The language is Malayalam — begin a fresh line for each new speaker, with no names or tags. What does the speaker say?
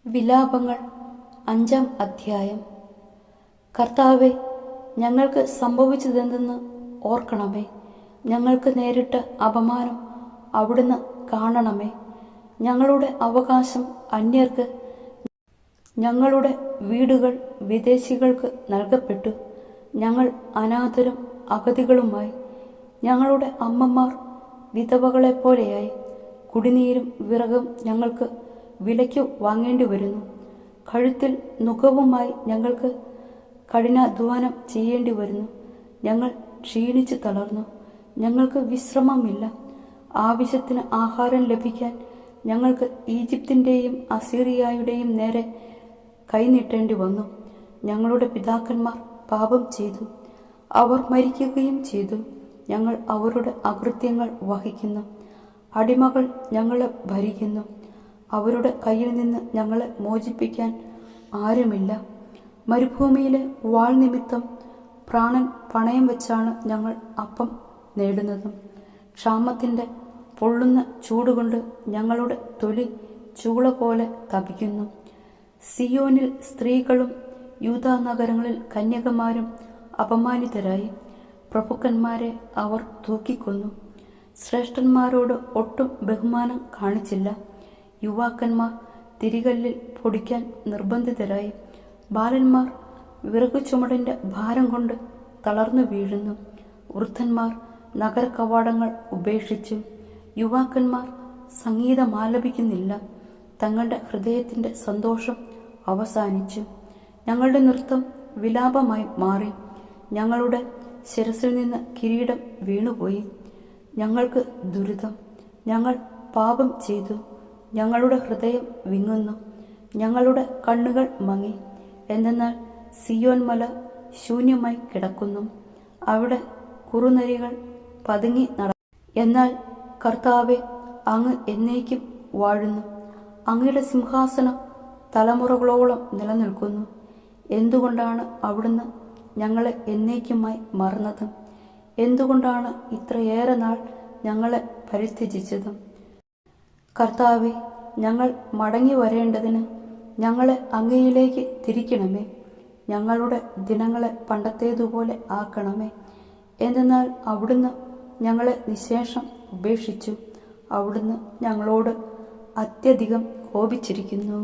വിലാപങ്ങൾ 5-ാം അധ്യായം. കർത്താവേ, ഞങ്ങൾക്ക് സംഭവിച്ചതെന്തെന്ന് ഓർക്കണമേ. ഞങ്ങൾക്ക് നേരിട്ട അപമാനം അവിടുന്ന് കാണണമേ. ഞങ്ങളുടെ അവകാശം അന്യർക്ക്, ഞങ്ങളുടെ വീടുകൾ വിദേശികൾക്ക് നൽകപ്പെട്ടു. ഞങ്ങൾ അനാഥരും അഗതികളുമായി. ഞങ്ങളുടെ അമ്മമാർ വിധവകളെപ്പോലെയായി. കുടിനീരും വിറകും ഞങ്ങൾക്ക് വിലയ്ക്കു വാങ്ങേണ്ടി വരുന്നു. കഴുത്തിൽ നുകവുമായി ഞങ്ങൾക്ക് കഠിനാധ്വാനം ചെയ്യേണ്ടി വരുന്നു. ഞങ്ങൾ ക്ഷീണിച്ചു തളർന്നു. ഞങ്ങൾക്ക് വിശ്രമമില്ല. ആവശ്യത്തിന് ആഹാരം ലഭിക്കാൻ ഞങ്ങൾക്ക് ഈജിപ്തിൻ്റെയും അസീറിയയുടെയും നേരെ കൈനീട്ടേണ്ടി വന്നു. ഞങ്ങളുടെ പിതാക്കന്മാർ പാപം ചെയ്തു, അവർ മരിക്കുകയും ചെയ്തു. ഞങ്ങൾ അവരുടെ അകൃത്യങ്ങൾ വഹിക്കുന്നു. അടിമകൾ ഞങ്ങളെ ഭരിക്കുന്നു. അവരുടെ കയ്യിൽ നിന്ന് ഞങ്ങളെ മോചിപ്പിക്കാൻ ആരുമില്ല. മരുഭൂമിയിലെ വാൾ നിമിത്തം പ്രാണൻ പണയം വെച്ചാണ് ഞങ്ങൾ അപ്പം നേടുന്നതും. ക്ഷാമത്തിൻ്റെ പൊള്ളുന്ന ചൂടുകൊണ്ട് ഞങ്ങളുടെ തൊലി ചൂള പോലെ തപിക്കുന്നു. സിയോനിൽ സ്ത്രീകളും യൂദാ നഗരങ്ങളിൽ കന്യകമാരും അപമാനിതരായി. പ്രഭുക്കന്മാരെ അവർ തൂക്കിക്കൊന്നു. ശ്രേഷ്ഠന്മാരോട് ഒട്ടും ബഹുമാനം കാണിച്ചില്ല. യുവാക്കന്മാർ തിരികല്ലിൽ പൊടിക്കാൻ നിർബന്ധിതരായി. ബാലന്മാർ വിറകു ചുമടിൻ്റെ ഭാരം കൊണ്ട് തളർന്നു വീഴുന്നു. വൃദ്ധന്മാർ നഗര കവാടങ്ങൾ ഉപേക്ഷിച്ചു. യുവാക്കന്മാർ സംഗീതമാലപിക്കുന്നില്ല. തങ്ങളുടെ ഹൃദയത്തിൻ്റെ സന്തോഷം അവസാനിച്ചു. ഞങ്ങളുടെ നൃത്തം വിലാപമായി മാറി. ഞങ്ങളുടെ ശിരസിൽ നിന്ന് കിരീടം വീണുപോയി. ഞങ്ങൾക്ക് ദുരിതം. ഞങ്ങൾ പാപം ചെയ്തു. ഞങ്ങളുടെ ഹൃദയം വിങ്ങുന്നു. ഞങ്ങളുടെ കണ്ണുകൾ മങ്ങി. എന്തെന്നാൽ സിയോൻ മല ശൂന്യമായി കിടക്കുന്നു. അവിടെ കുറുനരികൾ പതുങ്ങി എന്നാൽ കർത്താവെ, അങ്ങ് എന്നേക്കും വാഴുന്നു. അങ്ങയുടെ സിംഹാസനം തലമുറകളോളം നിലനിൽക്കുന്നു. എന്തുകൊണ്ടാണ് അവിടുന്ന് ഞങ്ങളെ എന്നേക്കുമായി മറന്നത്? എന്തുകൊണ്ടാണ് ഇത്രയേറെ നാൾ ഞങ്ങളെ പരിത്യജിച്ചത്? കർത്താവെ, ഞങ്ങൾ മടങ്ങി വരേണ്ടതിന് ഞങ്ങളെ അങ്ങയിലേക്ക് തിരിക്കണമേ. ഞങ്ങളുടെ ദിനങ്ങളെ പണ്ടത്തേതുപോലെ ആക്കണമേ. എന്തെന്നാൽ അവിടുന്ന് ഞങ്ങളെ നിശേഷം ഉപേക്ഷിച്ചു. അവിടുന്ന് ഞങ്ങളോട് അത്യധികം കോപിച്ചിരിക്കുന്നു.